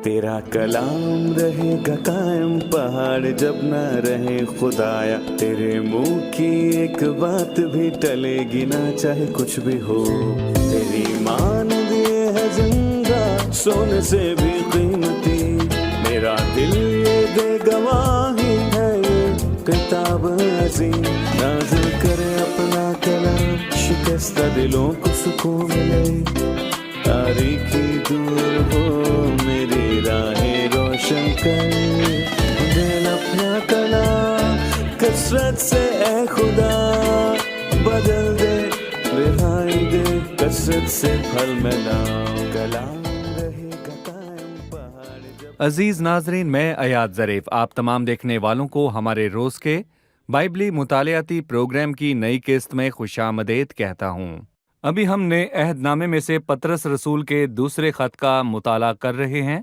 تیرا کلام رہے گا قائم پہاڑ جب نہ رہے خدایا، تیرے منہ کی ایک بات بھی ٹلے گی نہ چاہے کچھ بھی ہو، تیری مان دیے ہے زندہ سونے سے بھی قیمتی، میرا دل یہ دے گواہی ہے یہ کتاب عظیم، نازل کرے اپنا کلام شکستہ دلوں کو سکون ملے، تاریکی دور ہو میری راہیں روشن کر، دل اپنا کلام کثرت سے اے خدا بدل دے، رہائی دے کثرت سے پھل ملا، کلام رہے گا قائم پہاڑ جب۔ عزیز ناظرین، میں ایاد ظریف آپ تمام دیکھنے والوں کو ہمارے روز کے بائبلی مطالعاتی پروگرام کی نئی قسط میں خوش آمدید کہتا ہوں۔ ابھی ہم نے عہد نامے میں سے پطرس رسول کے دوسرے خط کا مطالعہ کر رہے ہیں۔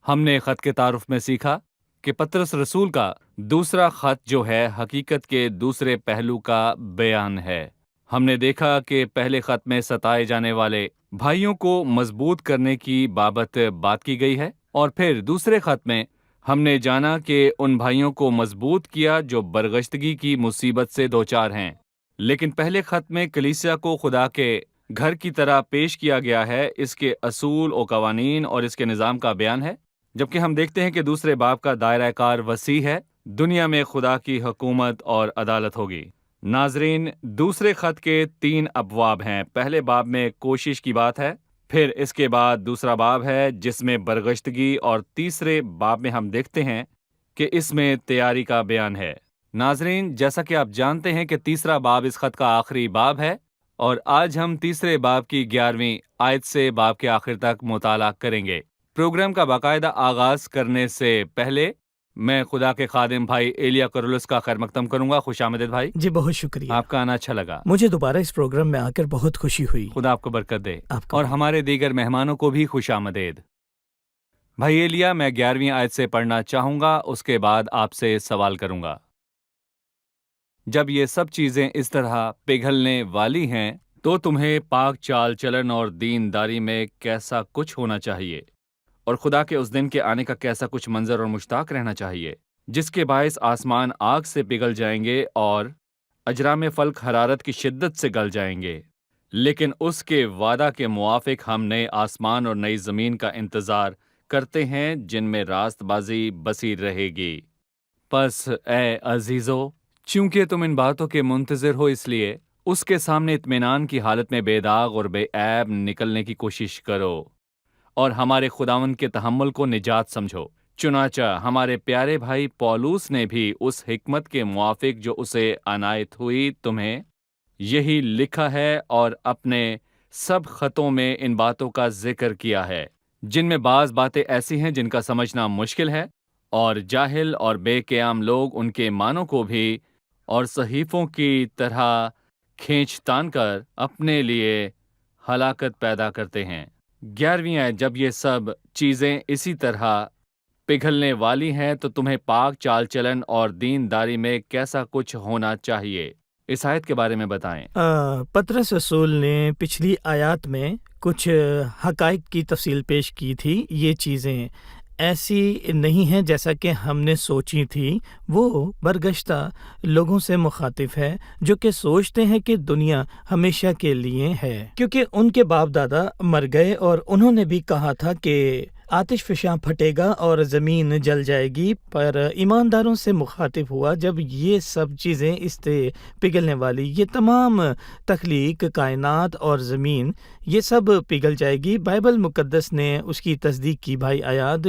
ہم نے خط کے تعارف میں سیکھا کہ پطرس رسول کا دوسرا خط جو ہے حقیقت کے دوسرے پہلو کا بیان ہے۔ ہم نے دیکھا کہ پہلے خط میں ستائے جانے والے بھائیوں کو مضبوط کرنے کی بابت بات کی گئی ہے، اور پھر دوسرے خط میں ہم نے جانا کہ ان بھائیوں کو مضبوط کیا جو برگشتگی کی مصیبت سے دوچار ہیں۔ لیکن پہلے خط میں کلیسیا کو خدا کے گھر کی طرح پیش کیا گیا ہے، اس کے اصول و قوانین اور اس کے نظام کا بیان ہے، جبکہ ہم دیکھتے ہیں کہ دوسرے باب کا دائرہ کار وسیع ہے، دنیا میں خدا کی حکومت اور عدالت ہوگی۔ ناظرین، دوسرے خط کے 3 ابواب ہیں۔ پہلے باب میں کوشش کی بات ہے، پھر اس کے بعد دوسرا باب ہے جس میں برگشتگی، اور تیسرے باب میں ہم دیکھتے ہیں کہ اس میں تیاری کا بیان ہے۔ ناظرین، جیسا کہ آپ جانتے ہیں کہ تیسرا باب اس خط کا آخری باب ہے، اور آج ہم تیسرے باب کی 11ویں آیت سے باب کے آخر تک مطالعہ کریں گے۔ پروگرام کا باقاعدہ آغاز کرنے سے پہلے میں خدا کے خادم بھائی ایلیا کرولس کا خیر مقدم کروں گا۔ خوش آمدید بھائی۔ جی بہت شکریہ، آپ کا آنا اچھا لگا۔ مجھے دوبارہ اس پروگرام میں آ کر بہت خوشی ہوئی۔ خدا آپ کو برکت دے، آپ کا اور ہمارے دیگر مہمانوں کو بھی خوش آمدید۔ بھائی ایلیا، میں 11ویں آیت سے پڑھنا چاہوں گا، اس کے بعد آپ سے سوال کروں گا۔ جب یہ سب چیزیں اس طرح پگھلنے والی ہیں تو تمہیں پاک چال چلن اور دین داری میں کیسا کچھ ہونا چاہیے، اور خدا کے اس دن کے آنے کا کیسا کچھ منظر اور مشتاق رہنا چاہیے، جس کے باعث آسمان آگ سے پگھل جائیں گے اور اجرام فلک حرارت کی شدت سے گل جائیں گے، لیکن اس کے وعدہ کے موافق ہم نئے آسمان اور نئی زمین کا انتظار کرتے ہیں جن میں راست بازی بسی رہے گی۔ پس اے عزیزو، چونکہ تم ان باتوں کے منتظر ہو، اس لیے اس کے سامنے اطمینان کی حالت میں بے داغ اور بے عیب نکلنے کی کوشش کرو، اور ہمارے خداوند کے تحمل کو نجات سمجھو۔ چنانچہ ہمارے پیارے بھائی پولوس نے بھی اس حکمت کے موافق جو اسے عنایت ہوئی تمہیں یہی لکھا ہے، اور اپنے سب خطوں میں ان باتوں کا ذکر کیا ہے، جن میں بعض باتیں ایسی ہیں جن کا سمجھنا مشکل ہے، اور جاہل اور بے قیام لوگ ان کے معنوں کو بھی اور صحیفوں کی طرح کھینچ تان کر اپنے لیے ہلاکت پیدا کرتے ہیں۔ 11ویں آیت، جب یہ سب چیزیں اسی طرح پگھلنے والی ہیں تو تمہیں پاک چال چلن اور دین داری میں کیسا کچھ ہونا چاہیے۔ اس آیت کے بارے میں بتائیں۔ پطرس رسول نے پچھلی آیات میں کچھ حقائق کی تفصیل پیش کی تھی۔ یہ چیزیں ایسی نہیں ہیں جیسا کہ ہم نے سوچی تھی۔ وہ برگشتہ لوگوں سے مخاطب ہے جو کہ سوچتے ہیں کہ دنیا ہمیشہ کے لیے ہے، کیونکہ ان کے باپ دادا مر گئے، اور انہوں نے بھی کہا تھا کہ آتش فشاں پھٹے گا اور زمین جل جائے گی، پر ایمانداروں سے مخاطب ہوا جب یہ سب چیزیں اس سے پگھلنے والی، یہ تمام تخلیق، کائنات اور زمین، یہ سب پگھل جائے گی۔ بائبل مقدس نے اس کی تصدیق کی۔ بھائی ایاد،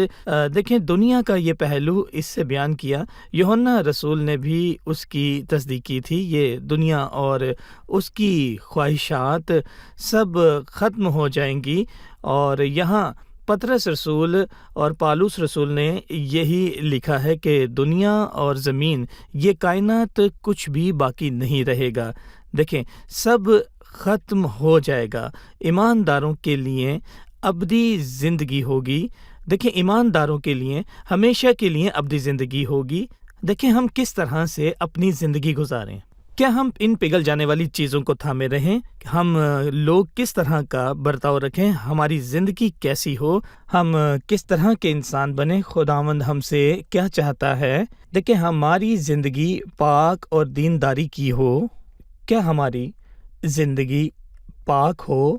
دیکھیں دنیا کا یہ پہلو اس سے بیان کیا، یوحنا رسول نے بھی اس کی تصدیق کی تھی۔ یہ دنیا اور اس کی خواہشات سب ختم ہو جائیں گی، اور یہاں پطرس رسول اور پالوس رسول نے یہی لکھا ہے کہ دنیا اور زمین، یہ کائنات، کچھ بھی باقی نہیں رہے گا۔ دیکھیں سب ختم ہو جائے گا۔ ایمانداروں کے لیے ابدی زندگی ہوگی۔ دیکھیں ایمانداروں کے لیے ہمیشہ کے لیے ابدی زندگی ہوگی۔ دیکھیں ہم کس طرح سے اپنی زندگی گزاریں۔ کیا ہم ان پگھل جانے والی چیزوں کو تھامے رہیں؟ ہم لوگ کس طرح کا برتاؤ رکھیں؟ ہماری زندگی کیسی ہو؟ ہم کس طرح کے انسان بنیں؟ خداوند ہم سے کیا چاہتا ہے؟ دیکھیں، ہماری زندگی پاک اور دینداری کی ہو. کیا ہماری زندگی پاک ہو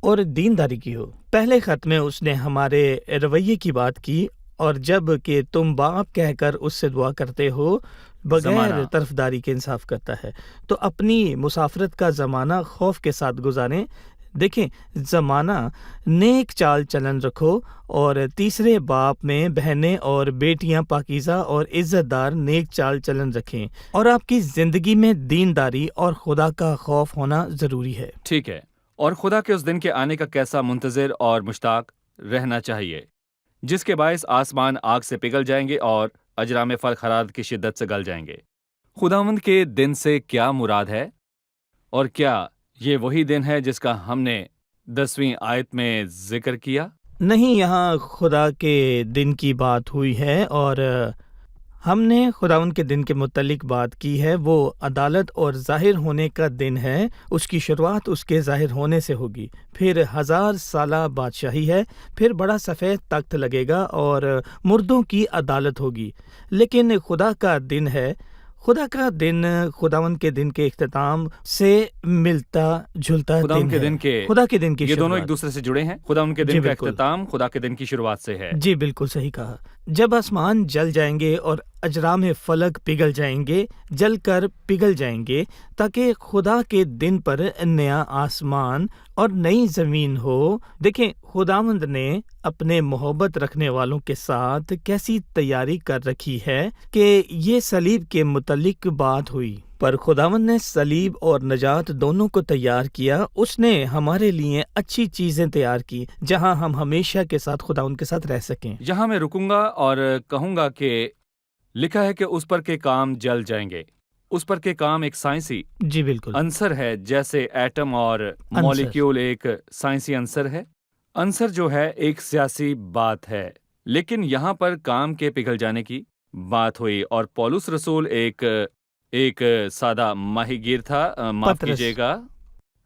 اور دینداری کی ہو؟ پہلے خط میں اس نے ہمارے رویے کی بات کی، اور جب کہ تم باپ کہہ کر اس سے دعا کرتے ہو بغیر زمانہ طرفداری کے انصاف کرتا ہے، تو اپنی مسافرت کا زمانہ خوف کے ساتھ گزاریں. دیکھیں، زمانہ نیک چال چلن رکھو، اور تیسرے باپ میں بہنیں اور بیٹیاں پاکیزہ اور عزت دار نیک چال چلن رکھیں، اور آپ کی زندگی میں دینداری اور خدا کا خوف ہونا ضروری ہے. ٹھیک ہے، اور خدا کے اس دن کے آنے کا کیسا منتظر اور مشتاق رہنا چاہیے جس کے باعث آسمان آگ سے پگھل جائیں گے اور اجرام فرق حرارت کی شدت سے گل جائیں گے. خداوند کے دن سے کیا مراد ہے؟ اور کیا یہ وہی دن ہے جس کا ہم نے 10ویں آیت میں ذکر کیا؟ نہیں، یہاں خدا کے دن کی بات ہوئی ہے، اور ہم نے خداوند کے دن کے متعلق بات کی ہے. وہ عدالت اور ظاہر ہونے کا دن ہے. اس کی شروعات اس کے ظاہر ہونے سے ہوگی، پھر 1000 سالہ بادشاہی ہے، پھر بڑا سفید تخت لگے گا اور مردوں کی عدالت ہوگی. لیکن خدا کا دن ہے. خدا کا دن خداوند کے دن کے اختتام سے ملتا جھلتا خداوند کے ہے. دن کے خدا کے دن کی یہ دونوں شروعات. ایک دوسرے سے جڑے ہیں. خداوند کے جی دن کا بالکل. اختتام خدا کے دن کی شروعات سے ہے. جی بالکل صحیح کہا. جب آسمان جل جائیں گے اور اجرام فلک پگھل جائیں گے، جل کر پگھل جائیں گے، تاکہ خدا کے دن پر نیا آسمان اور نئی زمین ہو. دیکھیں، خداوند نے اپنے محبت رکھنے والوں کے ساتھ کیسی تیاری کر رکھی ہے کہ یہ صلیب کے متعلق بات ہوئی، پر خداوند نے صلیب اور نجات دونوں کو تیار کیا. اس نے ہمارے لیے اچھی چیزیں تیار کی جہاں ہم ہمیشہ کے ساتھ خداوند کے ساتھ رہ سکیں. یہاں میں رکوں گا اور کہوں گا کہ لکھا ہے کہ اس پر کے کام جل جائیں گے. اس پر کے کام ایک سائنسی جی بالکل. عنصر ہے، جیسے ایٹم اور مولیکیول ایک سائنسی عنصر ہے. عنصر جو ہے ایک سیاسی بات ہے، لیکن یہاں پر کام کے پگھل جانے کی بات ہوئی. اور پولس رسول ایک سادہ ماہی گیر تھا، معاف پطرس. کیجیے گا،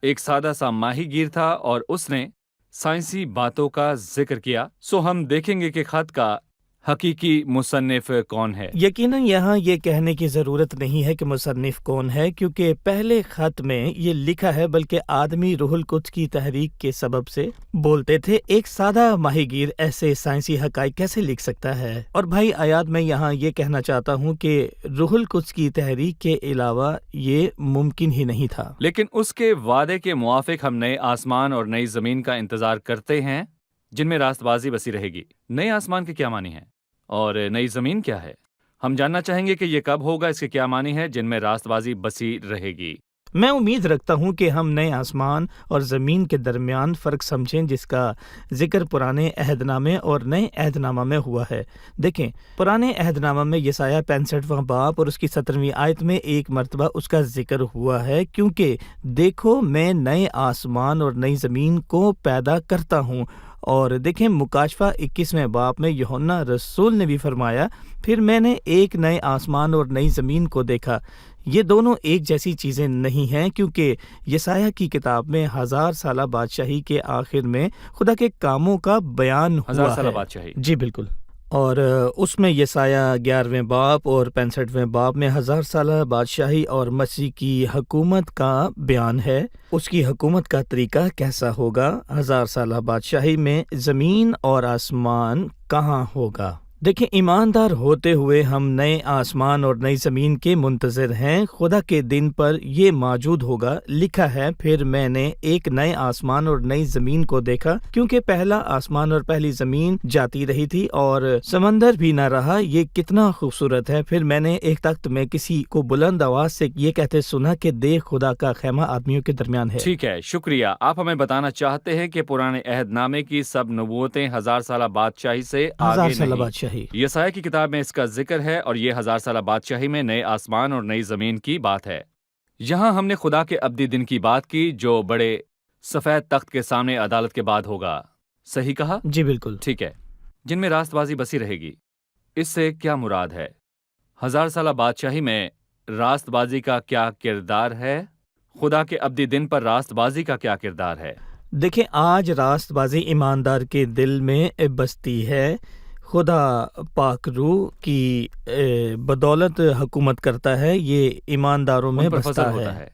ایک سادہ سا ماہی گیر تھا، اور اس نے سائنسی باتوں کا ذکر کیا. سو ہم دیکھیں گے کہ خط کا حقیقی مصنف کون ہے. یقیناً یہاں یہ کہنے کی ضرورت نہیں ہے کہ مصنف کون ہے، کیونکہ پہلے خط میں یہ لکھا ہے، بلکہ آدمی روح القدس کی تحریک کے سبب سے بولتے تھے. ایک سادہ ماہی گیر ایسے سائنسی حقائق کیسے لکھ سکتا ہے؟ اور بھائی آیات میں یہاں یہ کہنا چاہتا ہوں کہ روح القدس کی تحریک کے علاوہ یہ ممکن ہی نہیں تھا. لیکن اس کے وعدے کے موافق ہم نئے آسمان اور نئی زمین کا انتظار کرتے ہیں جن میں راست بازی بسی رہے گی. نئے آسمان کے کیا معنی ہیں اور نئی زمین کیا ہے؟ ہم جاننا چاہیں گے کہ یہ کب ہوگا، اس کے کیا معنی ہے جن میں راست بازی بسی رہے گی. میں امید رکھتا ہوں کہ ہم نئے آسمان اور زمین کے درمیان فرق سمجھیں، جس کا ذکر پرانے عہد نامے اور نئے عہد نامہ میں ہوا ہے. دیکھیں، پرانے عہد نامہ میں یسایہ 65واں باب اور اس کی 17ویں آیت میں ایک مرتبہ اس کا ذکر ہوا ہے، کیونکہ دیکھو میں نئے آسمان اور نئی زمین کو پیدا کرتا ہوں. اور دیکھیں، مکاشفہ 21ویں باب میں یوحنا رسول نے بھی فرمایا، پھر میں نے ایک نئے آسمان اور نئی زمین کو دیکھا. یہ دونوں ایک جیسی چیزیں نہیں ہیں، کیونکہ یسایہ کی کتاب میں 1000 سالہ بادشاہی کے آخر میں خدا کے کاموں کا بیان ہوا 1000 سالہ ہے. بادشاہی. جی بالکل. اور اس میں یسایہ 11ویں باب اور 65ویں باب میں 1000 سالہ بادشاہی اور مسیح کی حکومت کا بیان ہے. اس کی حکومت کا طریقہ کیسا ہوگا؟ 1000 سالہ بادشاہی میں زمین اور آسمان کہاں ہوگا؟ دیکھیں، ایماندار ہوتے ہوئے ہم نئے آسمان اور نئی زمین کے منتظر ہیں. خدا کے دن پر یہ موجود ہوگا. لکھا ہے، پھر میں نے ایک نئے آسمان اور نئی زمین کو دیکھا، کیونکہ پہلا آسمان اور پہلی زمین جاتی رہی تھی اور سمندر بھی نہ رہا. یہ کتنا خوبصورت ہے. پھر میں نے ایک تخت میں کسی کو بلند آواز سے یہ کہتے سنا کہ دیکھ، خدا کا خیمہ آدمیوں کے درمیان ہے. ٹھیک ہے، شکریہ. آپ ہمیں بتانا چاہتے ہیں کہ پرانے عہد نامے کی سب نبوتیں 1000 سالہ بادشاہی سے 1000 آگے سالہ نہیں. بادشاہی. یسایہ کی کتاب میں اس کا ذکر ہے، اور یہ 1000 سالہ بادشاہی میں نئے آسمان اور نئی زمین کی بات ہے. یہاں ہم نے خدا کے ابدی دن کی بات کی جو بڑے سفید تخت کے سامنے عدالت کے بعد ہوگا. صحیح کہا؟ جی بالکل. ٹھیک ہے، جن میں راست بازی بسی رہے گی. اس سے کیا مراد ہے؟ 1000 سالہ بادشاہی میں راست بازی کا کیا کردار ہے؟ خدا کے ابدی دن پر راست بازی کا کیا کردار ہے؟ دیکھیں، آج راست بازی ایماندار کے دل میں بستی ہے. خدا پاک روح کی بدولت حکومت کرتا ہے. یہ ایمانداروں میں ان پر بستا فضل ہے، ہوتا ہے.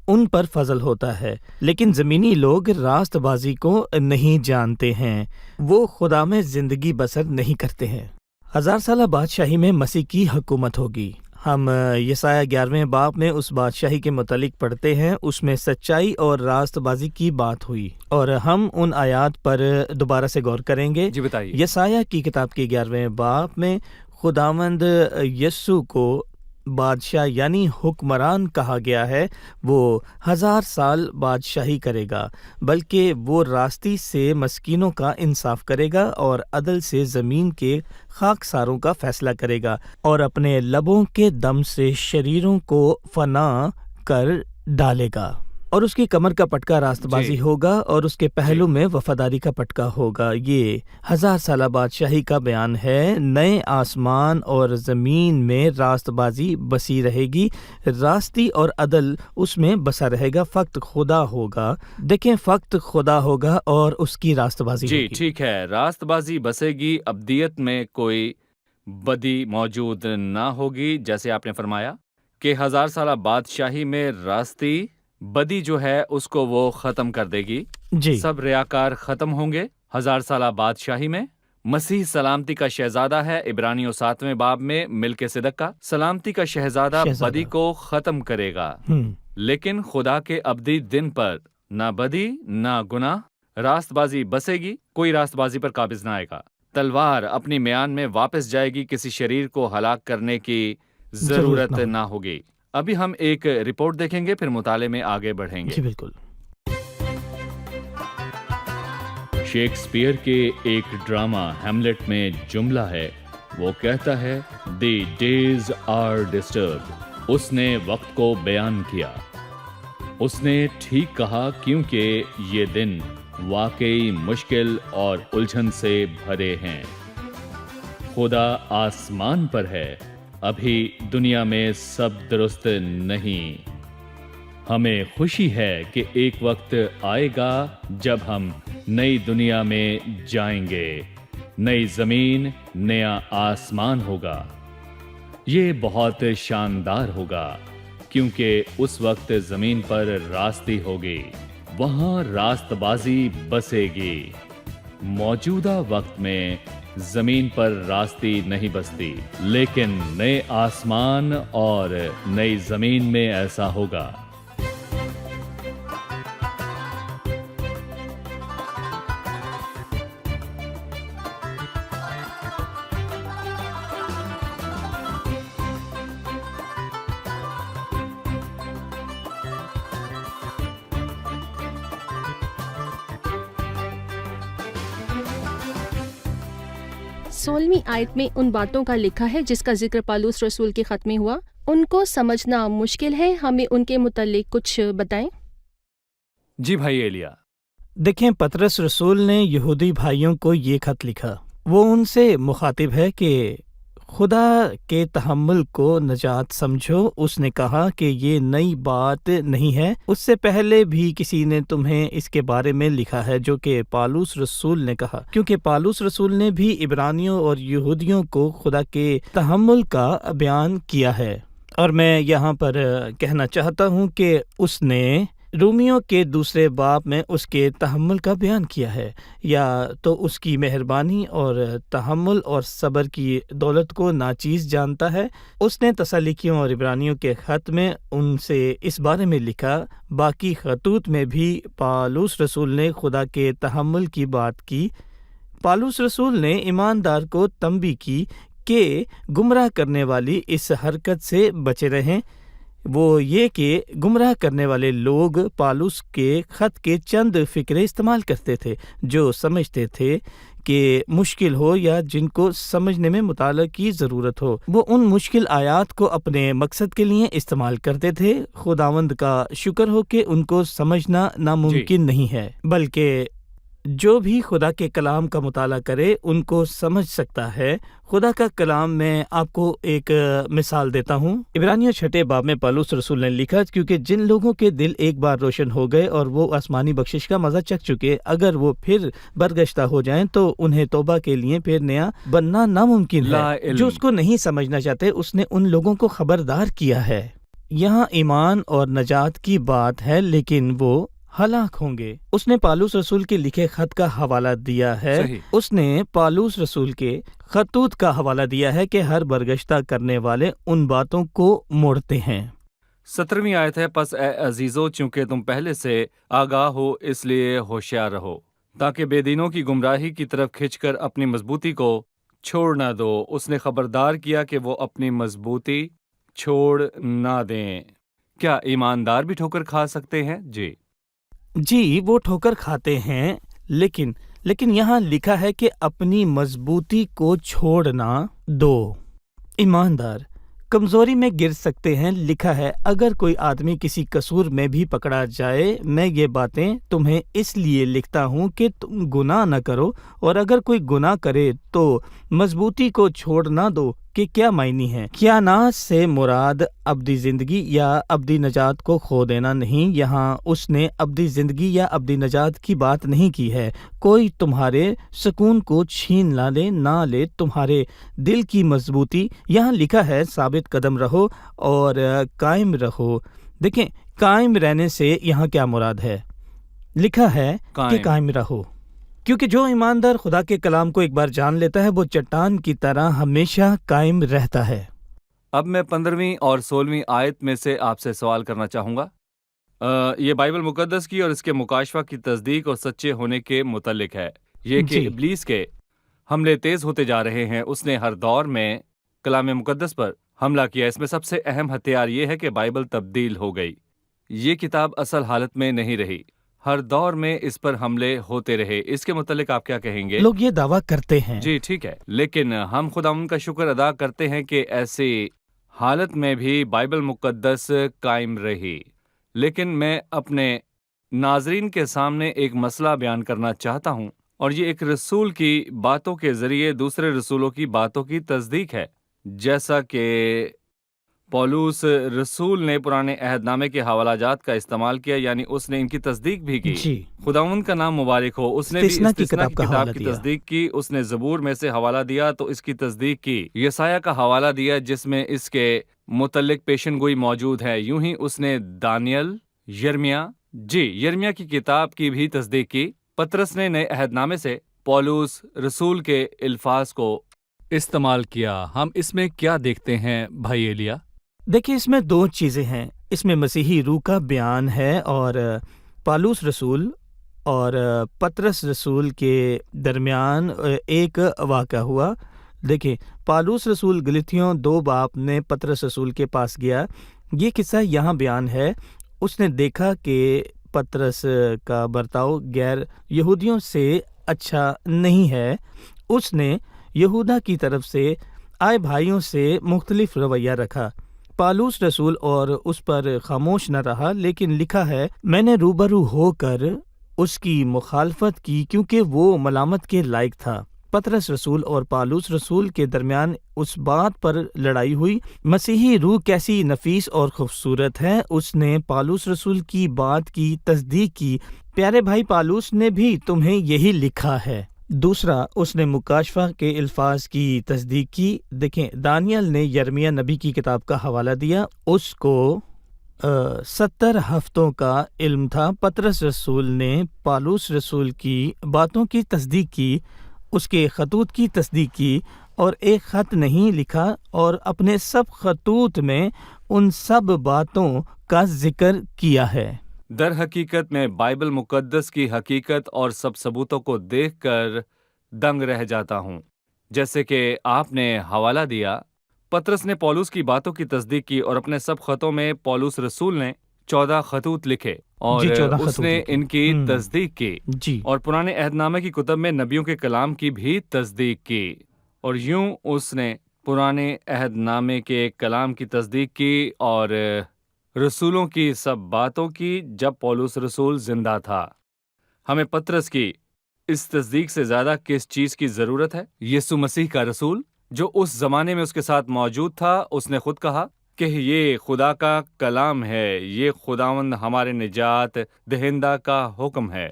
ان پر فضل ہوتا ہے. لیکن زمینی لوگ راست بازی کو نہیں جانتے ہیں، وہ خدا میں زندگی بسر نہیں کرتے ہیں. 1000 سالہ بادشاہی میں مسیح کی حکومت ہوگی. ہم یسایہ 11ویں باب میں اس بادشاہی کے متعلق پڑھتے ہیں. اس میں سچائی اور راست بازی کی بات ہوئی، اور ہم ان آیات پر دوبارہ سے غور کریں گے. جی بتائیے. یسایہ کی کتاب کے 11ویں باب میں خداوند یسوع کو بادشاہ یعنی حکمران کہا گیا ہے. وہ 1000 سال بادشاہی کرے گا، بلکہ وہ راستی سے مسکینوں کا انصاف کرے گا اور عدل سے زمین کے خاکساروں کا فیصلہ کرے گا، اور اپنے لبوں کے دم سے شریروں کو فنا کر ڈالے گا. اور اس کی کمر کا پٹکا راست بازی ہوگا، اور اس کے پہلو میں وفاداری کا پٹکا ہوگا. یہ 1000 سالہ بادشاہی کا بیان ہے. نئے آسمان اور زمین میں راست بازی بسی رہے گی، راستی اور عدل اس میں بسا رہے گا. فقط خدا ہوگا. دیکھیں، فقط خدا ہوگا اور اس کی راست بازی جی ہوگی. ٹھیک ہے، راست بازی بسے گی. ابدیت میں کوئی بدی موجود نہ ہوگی، جیسے آپ نے فرمایا کہ 1000 سالہ بادشاہی میں راستی بدی جو ہے اس کو وہ ختم کر دے گی. جی، سب ریاکار ختم ہوں گے 1000 سالہ بادشاہی میں. مسیح سلامتی کا شہزادہ ہے. عبرانیوں 7ویں باب میں ملک صدق کا سلامتی کا شہزادہ بدی کو ختم کرے گا. لیکن خدا کے ابدی دن پر نہ بدی نہ گناہ، راست بازی بسے گی. کوئی راست بازی پر قابض نہ آئے گا. تلوار اپنی میان میں واپس جائے گی. کسی شریر کو ہلاک کرنے کی ضرورت نہ ہوگی. ابھی ہم ایک رپورٹ دیکھیں گے، پھر مطالعے میں آگے بڑھیں گے. جی بالکل. شیکسپیئر کے ایک ڈرامہ ہیملیٹ میں جملہ ہے، وہ کہتا ہے دی ڈیز آر ڈسٹربڈ. اس نے وقت کو بیان کیا. اس نے ٹھیک کہا، کیونکہ یہ دن واقعی مشکل اور الجھن سے بھرے ہیں. خدا آسمان پر ہے، ابھی دنیا میں سب درست نہیں. ہمیں خوشی ہے کہ ایک وقت آئے گا جب ہم نئی دنیا میں جائیں گے. نئی زمین، نیا آسمان ہوگا. یہ بہت شاندار ہوگا، کیونکہ اس وقت زمین پر راستی ہوگی. وہاں راست بازی بسے گی. موجودہ وقت میں زمین پر راستی نہیں بستی، لیکن نئے آسمان اور نئی زمین میں ایسا ہوگا. سولہویں آیت میں ان باتوں کا لکھا ہے جس کا ذکر پالوس رسول کے خط میں ہوا. ان کو سمجھنا مشکل ہے. ہمیں ان کے متعلق کچھ بتائیں. جی بھائی ایلیا. دیکھیں، پطرس رسول نے یہودی بھائیوں کو یہ خط لکھا. وہ ان سے مخاطب ہے کہ خدا کے تحمل کو نجات سمجھو. اس نے کہا کہ یہ نئی بات نہیں ہے، اس سے پہلے بھی کسی نے تمہیں اس کے بارے میں لکھا ہے، جو کہ پالوس رسول نے کہا. کیونکہ پالوس رسول نے بھی عبرانیوں اور یہودیوں کو خدا کے تحمل کا بیان کیا ہے. اور میں یہاں پر کہنا چاہتا ہوں کہ اس نے رومیوں کے 2 باب میں اس کے تحمل کا بیان کیا ہے، یا تو اس کی مہربانی اور تحمل اور صبر کی دولت کو ناچیز جانتا ہے. اس نے تسالونیکیوں اور عبرانیوں کے خط میں ان سے اس بارے میں لکھا. باقی خطوط میں بھی پالوس رسول نے خدا کے تحمل کی بات کی. پالوس رسول نے ایماندار کو تنبیہ کی کہ گمراہ کرنے والی اس حرکت سے بچے رہیں. وہ یہ کہ گمراہ کرنے والے لوگ پالوس کے خط کے چند فقرے استعمال کرتے تھے جو سمجھتے تھے کہ مشکل ہو یا جن کو سمجھنے میں مطالعہ کی ضرورت ہو. وہ ان مشکل آیات کو اپنے مقصد کے لیے استعمال کرتے تھے. خداوند کا شکر ہو کہ ان کو سمجھنا ناممکن نہیں ہے، بلکہ جو بھی خدا کے کلام کا مطالعہ کرے ان کو سمجھ سکتا ہے۔ خدا کا کلام میں آپ کو ایک مثال دیتا ہوں۔ عبرانیہ 6 باب میں پالوس رسول نے لکھا، کیونکہ جن لوگوں کے دل ایک بار روشن ہو گئے اور وہ آسمانی بخشش کا مزہ چکھ چکے، اگر وہ پھر برگشتہ ہو جائیں تو انہیں توبہ کے لیے پھر نیا بننا ناممکن لا ہے۔ علم۔ جو اس کو نہیں سمجھنا چاہتے اس نے ان لوگوں کو خبردار کیا ہے۔ یہاں ایمان اور نجات کی بات ہے، لیکن وہ ہلاک ہوں گے۔ اس نے پالوس رسول کے لکھے خط کا حوالہ دیا ہے۔ صحیح۔ اس نے پالوس رسول کے خطوط کا حوالہ دیا ہے کہ ہر برگشتہ کرنے والے ان باتوں کو موڑتے ہیں۔ 17ویں آیت ہے، پس اے عزیزو، چونکہ تم پہلے سے آگاہ ہو اس لیے ہوشیار رہو، تاکہ بے دینوں کی گمراہی کی طرف کھنچ کر اپنی مضبوطی کو چھوڑ نہ دو۔ اس نے خبردار کیا کہ وہ اپنی مضبوطی چھوڑ نہ دیں۔ کیا ایماندار بھی ٹھوکر کھا سکتے ہیں؟ جی، وہ ٹھوکر کھاتے ہیں، لیکن یہاں لکھا ہے کہ اپنی مضبوطی کو چھوڑ نہ دو۔ ایماندار کمزوری میں گر سکتے ہیں۔ لکھا ہے، اگر کوئی آدمی کسی قصور میں بھی پکڑا جائے، میں یہ باتیں تمہیں اس لیے لکھتا ہوں کہ تم گناہ نہ کرو، اور اگر کوئی گناہ کرے تو مضبوطی کو چھوڑ نہ دو۔ کہ کیا معنی ہے؟ کیا ناز سے مراد ابدی زندگی یا ابدی نجات کو کھو دینا نہیں۔ یہاں اس نے ابدی زندگی یا ابدی نجات کی بات نہیں کی ہے۔ کوئی تمہارے سکون کو چھین نہ لے تمہارے دل کی مضبوطی۔ یہاں لکھا ہے ثابت قدم رہو اور قائم رہو۔ دیکھیں، قائم رہنے سے یہاں کیا مراد ہے؟ لکھا ہے کہ قائم رہو، کیونکہ جو ایماندار خدا کے کلام کو ایک بار جان لیتا ہے وہ چٹان کی طرح ہمیشہ قائم رہتا ہے۔ اب میں 15ویں اور 16ویں آیت میں سے آپ سے سوال کرنا چاہوں گا۔ یہ بائبل مقدس کی اور اس کے مکاشفہ کی تصدیق اور سچے ہونے کے متعلق ہے۔ یہ کہ جی۔ ابلیس کے حملے تیز ہوتے جا رہے ہیں۔ اس نے ہر دور میں کلام مقدس پر حملہ کیا۔ اس میں سب سے اہم ہتھیار یہ ہے کہ بائبل تبدیل ہو گئی۔ یہ کتاب اصل حالت میں نہیں رہی۔ ہر دور میں اس پر حملے ہوتے رہے۔ اس کے متعلق آپ کیا کہیں گے؟ لوگ یہ دعویٰ کرتے ہیں۔ جی ٹھیک ہے، لیکن ہم خداوند کا شکر ادا کرتے ہیں کہ ایسی حالت میں بھی بائبل مقدس قائم رہی۔ لیکن میں اپنے ناظرین کے سامنے ایک مسئلہ بیان کرنا چاہتا ہوں، اور یہ ایک رسول کی باتوں کے ذریعے دوسرے رسولوں کی باتوں کی تصدیق ہے۔ جیسا کہ پولوس رسول نے پرانے عہد نامے کے حوالہ جات کا استعمال کیا، یعنی اس نے ان کی تصدیق بھی کی۔ جی، خداوند کا نام مبارک ہو۔ اس نے بھی استثنا کی استثنا کتاب کا کی حوالہ کتاب کی دیا۔ تصدیق کی۔ اس نے زبور میں سے حوالہ دیا تو اس کی تصدیق کی۔ یسایہ کا حوالہ دیا جس میں اس کے متعلق پیشن گوئی موجود ہے۔ یوں ہی اس نے دانیل، یرمیہ کی کتاب کی بھی تصدیق کی۔ پطرس نے نئے عہد نامے سے پولوس رسول کے الفاظ کو استعمال کیا۔ ہم اس میں کیا دیکھتے ہیں بھائی ایلیا؟ دیکھیں، اس میں دو چیزیں ہیں۔ اس میں مسیحی روح کا بیان ہے، اور پالوس رسول اور پطرس رسول کے درمیان ایک واقعہ ہوا۔ دیکھیں، پالوس رسول گلتیوں 2 باب میں پطرس رسول کے پاس گیا۔ یہ قصہ یہاں بیان ہے۔ اس نے دیکھا کہ پطرس کا برتاؤ غیر یہودیوں سے اچھا نہیں ہے۔ اس نے یہودا کی طرف سے آئے بھائیوں سے مختلف رویہ رکھا۔ پالوس رسول اور اس پر خاموش نہ رہا، لیکن لکھا ہے میں نے روبرو ہو کر اس کی مخالفت کی کیونکہ وہ ملامت کے لائق تھا۔ پطرس رسول اور پالوس رسول کے درمیان اس بات پر لڑائی ہوئی، مسیحی روح کیسی نفیس اور خوبصورت ہے۔ اس نے پالوس رسول کی بات کی تصدیق کی۔ پیارے بھائی، پالوس نے بھی تمہیں یہی لکھا ہے۔ دوسرا، اس نے مکاشفہ کے الفاظ کی تصدیق کی۔ دیکھیں، دانیل نے یرمیہ نبی کی کتاب کا حوالہ دیا۔ اس کو 70 ہفتوں کا علم تھا۔ پطرس رسول نے پالوس رسول کی باتوں کی تصدیق کی، اس کے خطوط کی تصدیق کی، اور ایک خط نہیں لکھا، اور اپنے سب خطوط میں ان سب باتوں کا ذکر کیا ہے۔ در حقیقت میں بائبل مقدس کی حقیقت اور سب ثبوتوں کو دیکھ کر دنگ رہ جاتا ہوں۔ جیسے کہ آپ نے حوالہ دیا، پطرس نے پولوس کی باتوں کی تصدیق کی، اور اپنے سب خطوں میں پولوس رسول نے 14 خطوط لکھے، اور 14 اس خطوط نے لکھے۔ ان کی تصدیق کی، جی، اور پرانے عہد نامے کی کتب میں نبیوں کے کلام کی بھی تصدیق کی، اور یوں اس نے پرانے عہد نامے کے کلام کی تصدیق کی اور رسولوں کی سب باتوں کی جب پولوس رسول زندہ تھا۔ ہمیں پطرس کی اس تصدیق سے زیادہ کس چیز کی ضرورت ہے؟ یسوع مسیح کا رسول جو اس زمانے میں اس کے ساتھ موجود تھا، اس نے خود کہا کہ یہ خدا کا کلام ہے، یہ خداوند ہمارے نجات دہندہ کا حکم ہے۔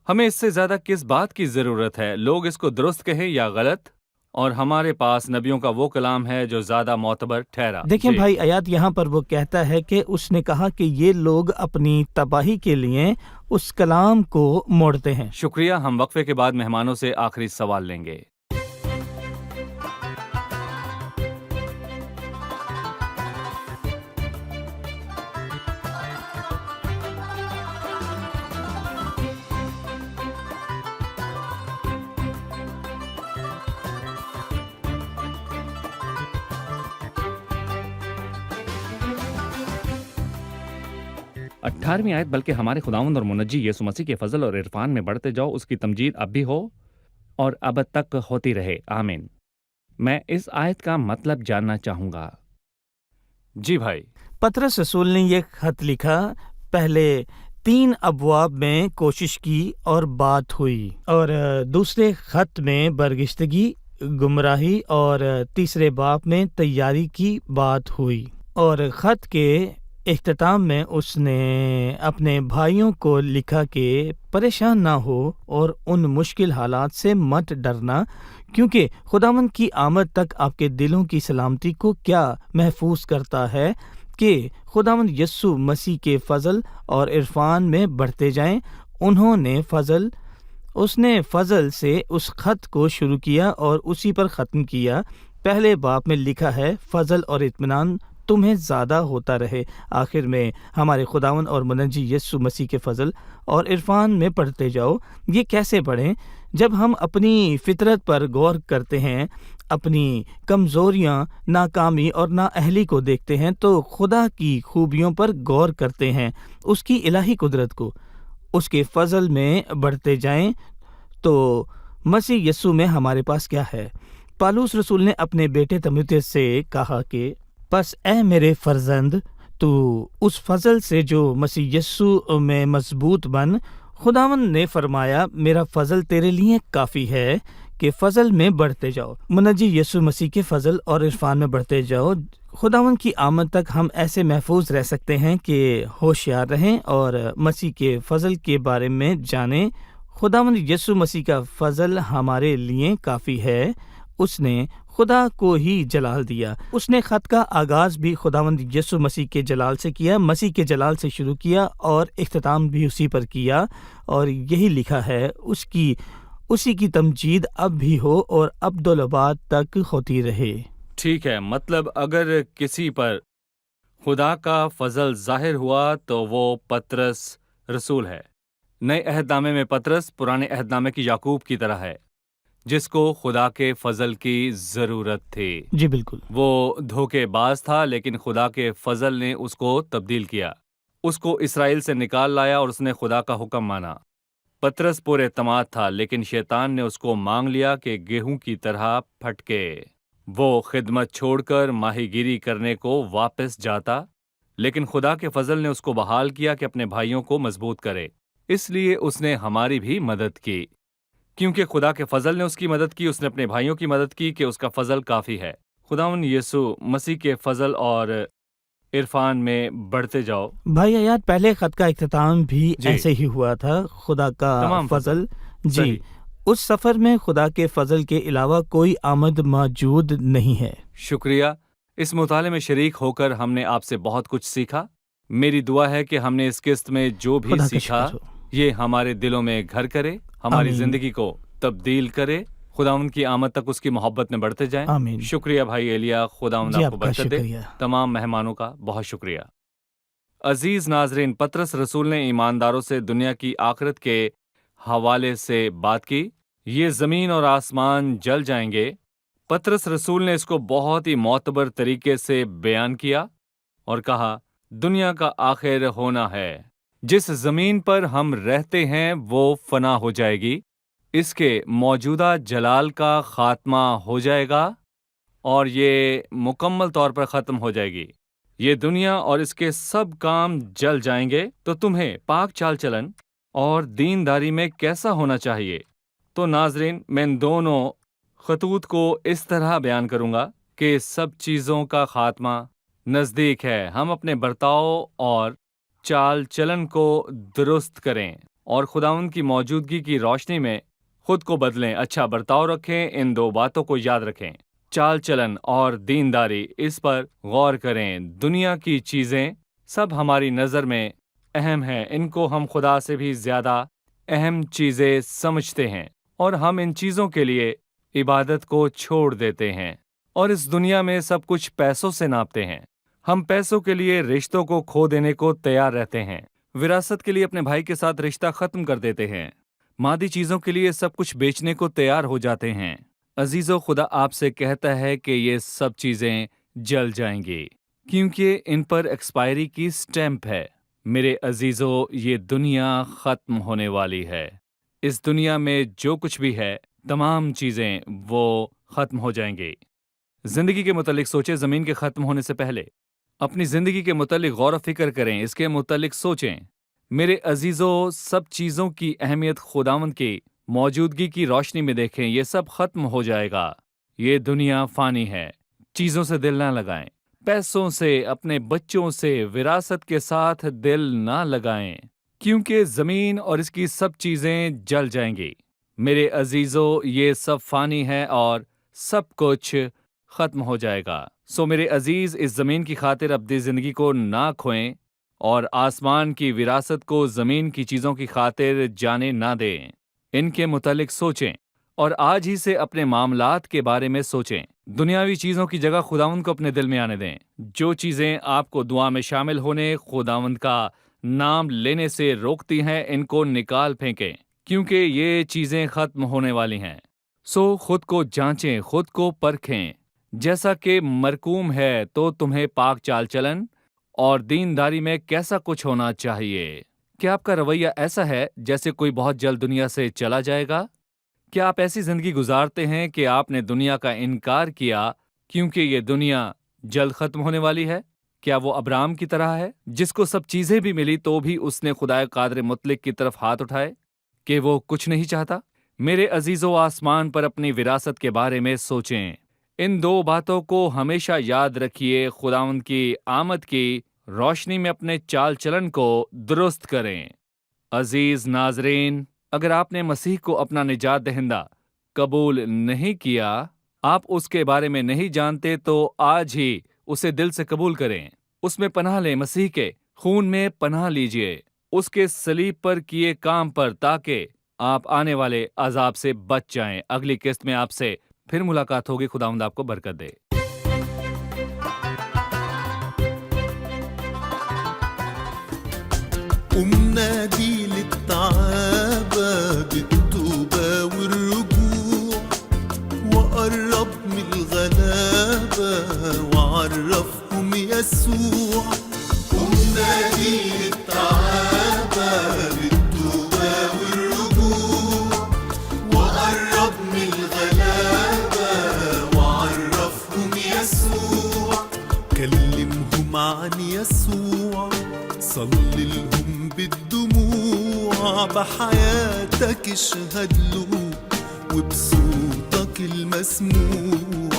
ہمیں اس سے زیادہ کس بات کی ضرورت ہے؟ لوگ اس کو درست کہیں یا غلط، اور ہمارے پاس نبیوں کا وہ کلام ہے جو زیادہ معتبر ٹھہرا۔ دیکھیں جی۔ بھائی، آیات یہاں پر وہ کہتا ہے کہ اس نے کہا کہ یہ لوگ اپنی تباہی کے لیے اس کلام کو موڑتے ہیں۔ شکریہ۔ ہم وقفے کے بعد مہمانوں سے آخری سوال لیں گے۔ اٹھارہویں آیت، بلکہ ہمارے خداوند اور منجی یسوع مسیح کے فضل اور عرفان میں بڑھتے جاؤ، اس کی تمجید اب بھی ہو اور ابد تک ہوتی رہے، آمین۔ میں اس آیت کا مطلب جاننا چاہوں گا۔ جی بھائی۔ پطرس رسول نے یہ خط لکھا، پہلے 3 ابواب میں کوشش کی اور بات ہوئی، اور دوسرے خط میں برگشتگی، گمراہی، اور تیسرے باب میں تیاری کی بات ہوئی، اور خط کے اختتام میں اس نے اپنے بھائیوں کو لکھا کہ پریشان نہ ہو اور ان مشکل حالات سے مت ڈرنا، کیونکہ خداوند کی آمد تک آپ کے دلوں کی سلامتی کو کیا محفوظ کرتا ہے کہ خداوند یسوع مسیح کے فضل اور عرفان میں بڑھتے جائیں۔ اس نے فضل سے اس خط کو شروع کیا اور اسی پر ختم کیا۔ پہلے باب میں لکھا ہے، فضل اور اطمینان تمہیں زیادہ ہوتا رہے۔ آخر میں ہمارے خداوند اور منجی یسوع مسیح کے فضل اور عرفان میں پڑھتے جاؤ۔ یہ کیسے پڑھیں؟ جب ہم اپنی فطرت پر غور کرتے ہیں، اپنی کمزوریاں، ناکامی اور نااہلی کو دیکھتے ہیں، تو خدا کی خوبیوں پر غور کرتے ہیں، اس کی الہی قدرت کو، اس کے فضل میں بڑھتے جائیں، تو مسیح یسوع میں ہمارے پاس کیا ہے؟ پالوس رسول نے اپنے بیٹے تیموتھیوس سے کہا کہ پس اے میرے فرزند، تو اس فضل سے جو مسیح یسوع میں مضبوط بن۔ خداوند نے فرمایا، میرا فضل تیرے لیے کافی ہے کہ فضل میں بڑھتے جاؤ۔ منجی یسوع مسیح کے فضل اور عرفان میں بڑھتے جاؤ۔ خداوند کی آمد تک ہم ایسے محفوظ رہ سکتے ہیں کہ ہوشیار رہیں اور مسیح کے فضل کے بارے میں جانیں۔ خداوند یسوع مسیح کا فضل ہمارے لیے کافی ہے۔ اس نے خدا کو ہی جلال دیا۔ اس نے خط کا آغاز بھی خداوند یسوع مسیح کے جلال سے کیا، مسیح کے جلال سے شروع کیا اور اختتام بھی اسی پر کیا، اور یہی لکھا ہے، اسی کی تمجید اب بھی ہو اور ابدالآباد تک ہوتی رہے۔ ٹھیک ہے، مطلب اگر کسی پر خدا کا فضل ظاہر ہوا تو وہ پطرس رسول ہے۔ نئے عہد نامے میں پطرس پرانے عہد نامے کی یعقوب کی طرح ہے، جس کو خدا کے فضل کی ضرورت تھی۔ جی بالکل۔ وہ دھوکے باز تھا، لیکن خدا کے فضل نے اس کو تبدیل کیا، اس کو اسرائیل سے نکال لایا اور اس نے خدا کا حکم مانا۔ پطرس پر اعتماد تھا، لیکن شیطان نے اس کو مانگ لیا کہ گیہوں کی طرح پھٹکے۔ وہ خدمت چھوڑ کر ماہی گیری کرنے کو واپس جاتا، لیکن خدا کے فضل نے اس کو بحال کیا کہ اپنے بھائیوں کو مضبوط کرے۔ اس لیے اس نے ہماری بھی مدد کی، کیونکہ خدا کے فضل نے اس کی مدد کی، اس نے اپنے بھائیوں کی مدد کی کہ اس کا فضل کافی ہے۔ خداوند یسوع مسیح کے فضل اور عرفان میں بڑھتے جاؤ۔ بھائی آیات، پہلے خط کا اختتام بھی جی۔ ایسے ہی ہوا تھا، خدا کا تمام فضل۔ جی، صحیح۔ اس سفر میں خدا کے فضل کے علاوہ کوئی آمد موجود نہیں ہے۔ شکریہ۔ اس مطالعے میں شریک ہو کر ہم نے آپ سے بہت کچھ سیکھا۔ میری دعا ہے کہ ہم نے اس قسط میں جو بھی خدا کا سیکھا شکر ہو۔ یہ ہمارے دلوں میں گھر کرے، ہماری آمین۔ زندگی کو تبدیل کرے، خداوند کی آمد تک اس کی محبت میں بڑھتے جائیں۔ آمین۔ شکریہ بھائی ایلیا، خداوند جی، آپ کو آپ کا برکت دے۔ شکریہ۔ تمام مہمانوں کا بہت شکریہ۔ عزیز ناظرین، پطرس رسول نے ایمانداروں سے دنیا کی آخرت کے حوالے سے بات کی۔ یہ زمین اور آسمان جل جائیں گے۔ پطرس رسول نے اس کو بہت ہی معتبر طریقے سے بیان کیا اور کہا، دنیا کا آخر ہونا ہے۔ جس زمین پر ہم رہتے ہیں وہ فنا ہو جائے گی، اس کے موجودہ جلال کا خاتمہ ہو جائے گا اور یہ مکمل طور پر ختم ہو جائے گی۔ یہ دنیا اور اس کے سب کام جل جائیں گے۔ تو تمہیں پاک چال چلن اور دینداری میں کیسا ہونا چاہیے؟ تو ناظرین میں ان دونوں خطوط کو اس طرح بیان کروں گا کہ سب چیزوں کا خاتمہ نزدیک ہے. ہم اپنے برتاؤ اور چال چلن کو درست کریں اور خداوند کی موجودگی کی روشنی میں خود کو بدلیں. اچھا برتاؤ رکھیں. ان دو باتوں کو یاد رکھیں، چال چلن اور دینداری. اس پر غور کریں. دنیا کی چیزیں سب ہماری نظر میں اہم ہیں. ان کو ہم خدا سے بھی زیادہ اہم چیزیں سمجھتے ہیں اور ہم ان چیزوں کے لیے عبادت کو چھوڑ دیتے ہیں اور اس دنیا میں سب کچھ پیسوں سے ناپتے ہیں. ہم پیسوں کے لیے رشتوں کو کھو دینے کو تیار رہتے ہیں. وراثت کے لیے اپنے بھائی کے ساتھ رشتہ ختم کر دیتے ہیں. مادی چیزوں کے لیے سب کچھ بیچنے کو تیار ہو جاتے ہیں. عزیزو، خدا آپ سے کہتا ہے کہ یہ سب چیزیں جل جائیں گی کیونکہ ان پر ایکسپائری کی سٹیمپ ہے. میرے عزیزو، یہ دنیا ختم ہونے والی ہے. اس دنیا میں جو کچھ بھی ہے تمام چیزیں وہ ختم ہو جائیں گی. زندگی کے متعلق سوچیں. زمین کے ختم ہونے سے پہلے اپنی زندگی کے متعلق غور و فکر کریں. اس کے متعلق سوچیں. میرے عزیزو، سب چیزوں کی اہمیت خداوند کی موجودگی کی روشنی میں دیکھیں. یہ سب ختم ہو جائے گا. یہ دنیا فانی ہے. چیزوں سے دل نہ لگائیں. پیسوں سے، اپنے بچوں سے، وراثت کے ساتھ دل نہ لگائیں کیونکہ زمین اور اس کی سب چیزیں جل جائیں گی. میرے عزیزو، یہ سب فانی ہے اور سب کچھ ختم ہو جائے گا. سو میرے عزیز، اس زمین کی خاطر اپنی زندگی کو نہ کھوئیں اور آسمان کی وراثت کو زمین کی چیزوں کی خاطر جانے نہ دیں. ان کے متعلق سوچیں اور آج ہی سے اپنے معاملات کے بارے میں سوچیں. دنیاوی چیزوں کی جگہ خداوند کو اپنے دل میں آنے دیں. جو چیزیں آپ کو دعا میں شامل ہونے، خداوند کا نام لینے سے روکتی ہیں، ان کو نکال پھینکیں کیونکہ یہ چیزیں ختم ہونے والی ہیں. سو خود کو جانچیں، خود کو پرکھیں. جیسا کہ مرکوم ہے تو تمہیں پاک چال چلن اور دینداری میں کیسا کچھ ہونا چاہیے. کیا آپ کا رویہ ایسا ہے جیسے کوئی بہت جلد دنیا سے چلا جائے گا؟ کیا آپ ایسی زندگی گزارتے ہیں کہ آپ نے دنیا کا انکار کیا کیونکہ یہ دنیا جلد ختم ہونے والی ہے؟ کیا وہ ابرام کی طرح ہے جس کو سب چیزیں بھی ملی تو بھی اس نے خدائے قادر مطلق کی طرف ہاتھ اٹھائے کہ وہ کچھ نہیں چاہتا؟ میرے عزیزو، آسمان پر اپنی وراثت کے بارے میں سوچیں. ان دو باتوں کو ہمیشہ یاد رکھیے. خداوند کی آمد کی روشنی میں اپنے چال چلن کو درست کریں. عزیز ناظرین، اگر آپ نے مسیح کو اپنا نجات دہندہ قبول نہیں کیا، آپ اس کے بارے میں نہیں جانتے، تو آج ہی اسے دل سے قبول کریں. اس میں پناہ لیں. مسیح کے خون میں پناہ لیجئے، اس کے صلیب پر کیے کام پر، تاکہ آپ آنے والے عذاب سے بچ جائیں. اگلی قسط میں آپ سے پھر ملاقات ہوگی. خداوند آپ کو برکت دے. نادي للتعابة بالتوبة والرجوع، وقرب من الغلابة وعرفهم يسوع. نادي للتعابة بالتوبة والرجوع، وقرب من الغلابة وعرفهم يسوع. كلمهم عن يسوع، صلي لهم بالدموع، بحياتك اشهد له وبصوتك المسموع.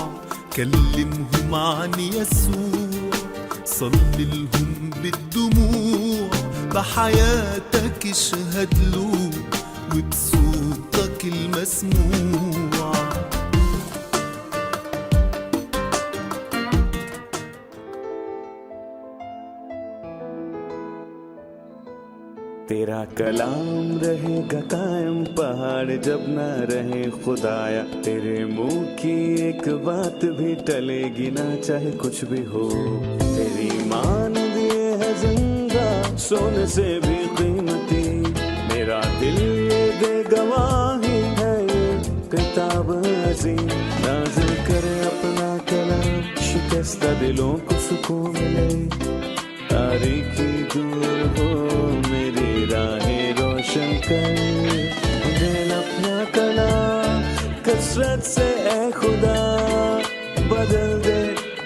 كلمهم عن يسوع، صلي لهم بالدموع، بحياتك اشهد له وبصوتك المسموع. تیرا کلام رہے گا قائم، پہاڑ جب نہ رہے خدایا. تیرے منہ کی ایک بات بھی ٹلے گی نہ، چاہے کچھ بھی ہو. تیری مان دیے ہے زندہ، سونے سے بھی قیمتی. میرا دل یہ دے گواہی ہے، یہ کتاب عظیم. نازل کرے اپنا کلام، شکستہ دلوں کو سکون ملے. تاریکی دور ہو، میری راہیں روشن کر. دل اپنا کلام کثرت سے اے خدا بدل دے،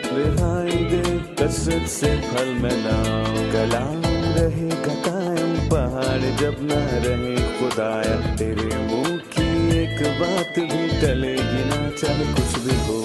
رہائی دے کثرت سے پھل میں لاؤ. کلام رہے گا قائم، پہاڑ جب نہ رہے خدایا. تیرے منہ کی ایک بات بھی ٹلے گی نہ چاہے کچھ بھی ہو.